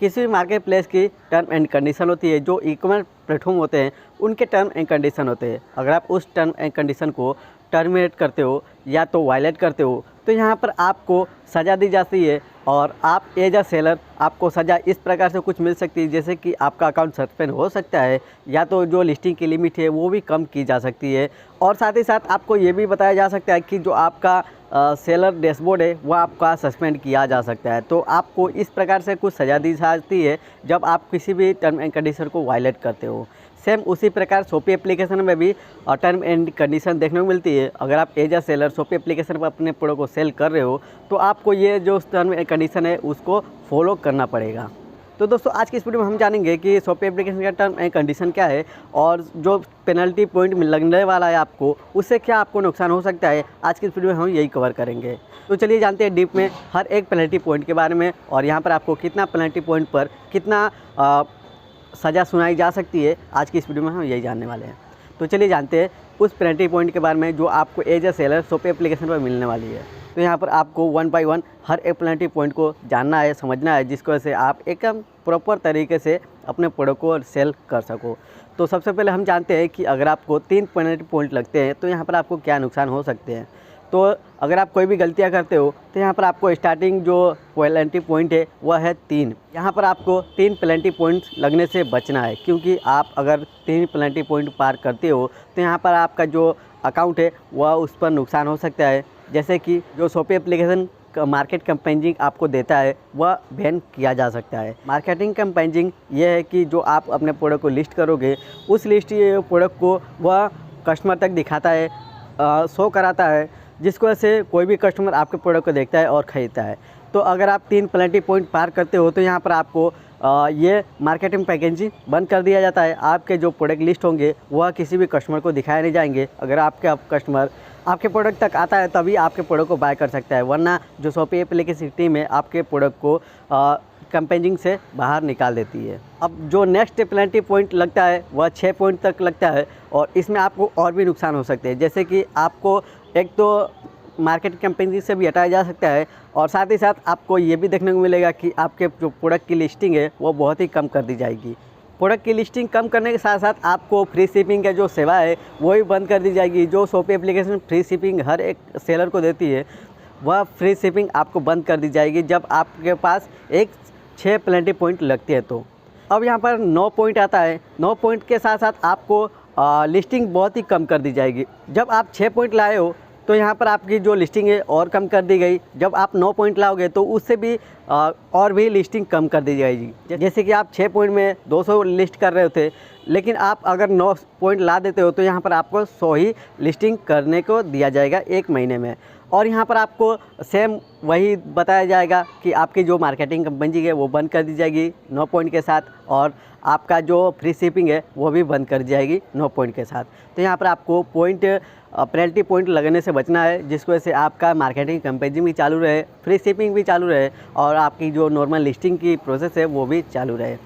किसी भी market place की टर्म एंड कंडीशन होती है, जो ई कॉमर्स प्लेटफॉर्म होते हैं उनके टर्म एंड कंडीशन होते हैं। अगर आप उस टर्म एंड कंडीशन को टर्मिनेट करते हो या तो वायलेट करते हो तो यहाँ पर आपको सज़ा दी जाती है, और आप एज अ सेलर आपको सज़ा इस प्रकार से कुछ मिल सकती है, जैसे कि आपका अकाउंट सस्पेंड हो सकता है, या तो जो लिस्टिंग की लिमिट है वो भी कम की जा सकती है, और साथ ही साथ आपको ये भी बताया जा सकता है कि जो आपका सेलर डैशबोर्ड है वो आपका सस्पेंड किया जा सकता है। तो आपको इस प्रकार से कुछ सज़ा दी जाती है जब आप किसी भी टर्म एंड कंडीशन को वायलेट करते हो। सेम उसी प्रकार शॉपी एप्लीकेशन में भी टर्म एंड कंडीशन देखने को मिलती है। अगर आप as a seller Shopee application पर अपने प्रोडक्ट को सेल कर रहे हो तो आपको ये जो टर्म एंड कंडीशन है उसको फॉलो करना पड़ेगा। तो दोस्तों आज की इस वीडियो में हम जानेंगे कि शॉपी एप्लीकेशन का टर्म एंड कंडीशन क्या है, और जो पेनल्टी पॉइंट लगने वाला है आपको उससे क्या आपको नुकसान हो सकता है। आज की इस वीडियो में हम यही कवर करेंगे। तो चलिए जानते हैं डीप में हर एक पेनल्टी पॉइंट के बारे में, और यहाँ पर आपको कितना पेनल्टी पॉइंट पर कितना सज़ा सुनाई जा सकती है। आज की इस वीडियो में हम यही जानने वाले हैं। तो चलिए जानते हैं उस पेनल्टी पॉइंट के बारे में जो आपको as a seller Shopee application पर मिलने वाली है। तो यहाँ पर आपको 1 बाय 1 हर एक पेनल्टी पॉइंट को जानना है, समझना है, जिसकी वजह से आप एकदम प्रॉपर तरीके से अपने प्रोडक्ट को सेल कर सको। तो सबसे पहले हम जानते हैं कि अगर आपको 3 पेनल्टी पॉइंट लगते हैं तो यहाँ पर आपको क्या नुकसान हो सकते हैं। तो अगर आप कोई भी गलतियाँ करते हो तो यहाँ पर आपको स्टार्टिंग जो पेनल्टी पॉइंट है वह है 3। यहाँ पर आपको 3 पेनल्टी पॉइंट्स लगने से बचना है, क्योंकि आप अगर 3 पेनल्टी पॉइंट पार करते हो तो यहाँ पर आपका जो अकाउंट है वह उस पर नुकसान हो सकता है। जैसे कि जो शॉपी एप्लीकेशन मार्केट कैंपेनिंग आपको देता है वह बैन किया जा सकता है। मार्केटिंग कैंपेनिंग ये है कि जो आप अपने प्रोडक्ट को लिस्ट करोगे उस लिस्ट प्रोडक्ट को वह कस्टमर तक दिखाता है, शो कराता है, जिसकी वजह से कोई भी कस्टमर आपके प्रोडक्ट को देखता है और ख़रीदता है। तो अगर आप 3 पेनल्टी पॉइंट पार करते हो तो यहाँ पर आपको ये मार्केटिंग पैकेजिंग बंद कर दिया जाता है। आपके जो प्रोडक्ट लिस्ट होंगे वह किसी भी कस्टमर को दिखाए नहीं जाएंगे। अगर आपका कस्टमर आपके प्रोडक्ट तक आता है तभी आपके प्रोडक्ट को बाय कर सकता है, वरना जो शॉपी एप्लीकेशन टीम है आपके प्रोडक्ट को कैंपेनिंग से बाहर निकाल देती है। अब जो नेक्स्ट पेनल्टी पॉइंट लगता है वह 6 पॉइंट तक लगता है, और इसमें आपको और भी नुकसान हो सकते हैं। जैसे कि आपको एक तो मार्केट कैंपेनिंग से भी हटाया जा सकता है, और साथ ही साथ आपको ये भी देखने को मिलेगा कि आपके जो प्रोडक्ट की लिस्टिंग है वो बहुत ही कम कर दी जाएगी। प्रोडक्ट की लिस्टिंग कम करने के साथ साथ आपको फ्री शिपिंग का जो सेवा है वो भी बंद कर दी जाएगी। जो शॉपी एप्लीकेशन फ्री शिपिंग हर एक सेलर को देती है वह फ्री शिपिंग आपको बंद कर दी जाएगी जब आपके पास 6 पेनल्टी पॉइंट लगती है। तो अब यहाँ पर 9 पॉइंट आता है। 9 पॉइंट के साथ साथ आपको लिस्टिंग बहुत ही कम कर दी जाएगी। जब आप 6 पॉइंट लाए हो तो यहाँ पर आपकी जो लिस्टिंग है और कम कर दी गई। जब आप 9 पॉइंट लाओगे तो उससे भी और भी लिस्टिंग कम कर दी जाएगी। जैसे कि आप 6 पॉइंट में 200 लिस्ट कर रहे थे, लेकिन आप अगर 9 पॉइंट ला देते हो तो यहाँ पर आपको 100 ही लिस्टिंग करने को दिया जाएगा 1 महीने में। और यहाँ पर आपको सेम वही बताया जाएगा कि आपकी जो मार्केटिंग कंपनी है वो बंद कर दी जाएगी 9 पॉइंट के साथ, और आपका जो फ्री शिपिंग है वो भी बंद कर दी जाएगी 9 पॉइंट के साथ। तो यहाँ पर आपको पेनल्टी पॉइंट लगने से बचना है, जिसकी वजह से आपका मार्केटिंग कैंपेनिंग भी चालू रहे, फ्री शिपिंग भी चालू रहे, और आपकी जो नॉर्मल लिस्टिंग की प्रोसेस है वो भी चालू रहे।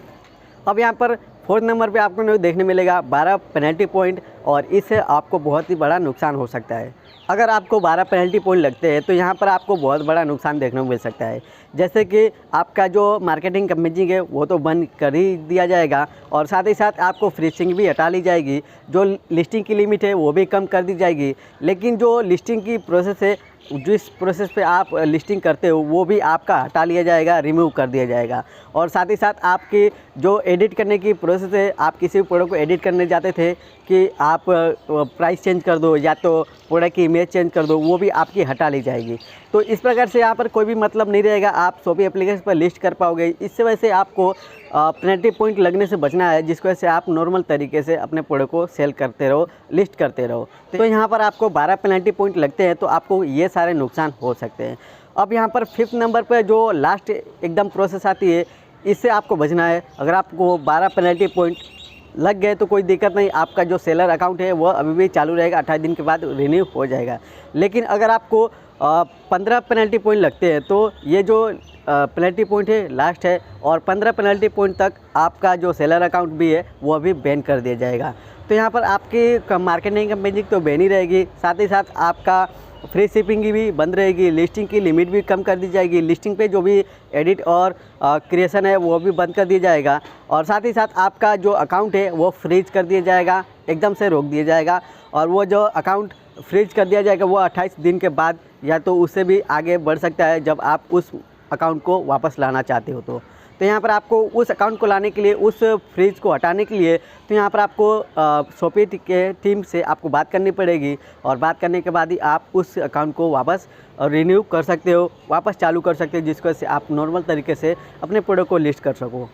अब यहाँ पर 4th नंबर पे आपको देखने मिलेगा 12 पेनल्टी पॉइंट, और इससे आपको बहुत ही बड़ा नुकसान हो सकता है। अगर आपको 12 पेनल्टी पॉइंट लगते हैं तो यहाँ पर आपको बहुत बड़ा नुकसान देखने को मिल सकता है। जैसे कि आपका जो मार्केटिंग कैंपेनिंग है वो तो बंद कर ही दिया जाएगा, और साथ ही साथ आपको फ्री शिपिंग भी हटा ली जाएगी। जो लिस्टिंग की लिमिट है वो भी कम कर दी जाएगी, लेकिन जो लिस्टिंग की प्रोसेस है, जिस प्रोसेस पे आप लिस्टिंग करते हो वो भी आपका हटा लिया जाएगा, रिमूव कर दिया जाएगा। और साथ ही साथ आपकी जो एडिट करने की प्रोसेस है, आप किसी भी प्रोडक्ट को एडिट करने जाते थे कि आप प्राइस चेंज कर दो या तो प्रोडक्ट की इमेज चेंज कर दो, वो भी आपकी हटा ली जाएगी। तो इस प्रकार से यहाँ पर कोई भी मतलब नहीं रहेगा, आप शॉपी एप्लीकेशन पर लिस्ट कर पाओगे। इससे वजह से आपको पेनल्टी पॉइंट लगने से बचना है, जिसकी वजह से आप नॉर्मल तरीके से अपने प्रोडक्ट को सेल करते रहो, लिस्ट करते रहो। तो यहाँ पर आपको 12 पेनल्टी पॉइंट लगते हैं तो आपको ये सारे नुकसान हो सकते हैं। अब यहाँ पर 5th नंबर पर जो लास्ट एकदम प्रोसेस आती है, इससे आपको बचना है। अगर आपको 12 पेनल्टी पॉइंट लग गए तो कोई दिक्कत नहीं, आपका जो सेलर अकाउंट है वह अभी भी चालू रहेगा, 28 दिन के बाद रिन्यू हो जाएगा। लेकिन अगर आपको 15 पेनल्टी पॉइंट लगते हैं तो ये जो पेनल्टी पॉइंट है लास्ट है, और 15 पेनल्टी पॉइंट तक आपका जो सेलर अकाउंट भी है वह भी बैन कर दिया जाएगा। तो यहाँ पर आपकी मार्केटिंग कैंपेनिंग तो बैन ही रहेगी, साथ ही साथ आपका फ्री शिपिंग की भी बंद रहेगी, लिस्टिंग की लिमिट भी कम कर दी जाएगी, लिस्टिंग पे जो भी एडिट और क्रिएशन है वो भी बंद कर दिया जाएगा, और साथ ही साथ आपका जो अकाउंट है वो फ्रीज कर दिया जाएगा, एकदम से रोक दिया जाएगा। और वो जो अकाउंट फ्रीज कर दिया जाएगा वो 28 दिन के बाद या तो उससे भी आगे बढ़ सकता है, जब आप उस अकाउंट को वापस लाना चाहते हो। तो यहाँ पर आपको उस अकाउंट को लाने के लिए, उस फ्रीज को हटाने के लिए, तो यहाँ पर आपको शॉपी के टीम से आपको बात करनी पड़ेगी, और बात करने के बाद ही आप उस अकाउंट को वापस रिन्यू कर सकते हो, वापस चालू कर सकते हो, जिसकी वजह से आप नॉर्मल तरीके से अपने प्रोडक्ट को लिस्ट कर सको।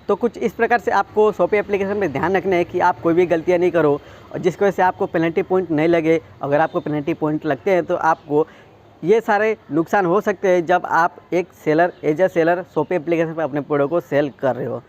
तो कुछ इस प्रकार से आपको शॉपी एप्लीकेशन में ध्यान रखना है कि आप कोई भी गलतियाँ नहीं करो, और जिसकी वजह से आपको पेनल्टी पॉइंट नहीं लगे। अगर आपको पेनल्टी पॉइंट लगते हैं तो आपको ये सारे नुकसान हो सकते हैं जब आप एक seller, as a seller Shopee application पर अपने प्रोडक्ट को सेल कर रहे हो।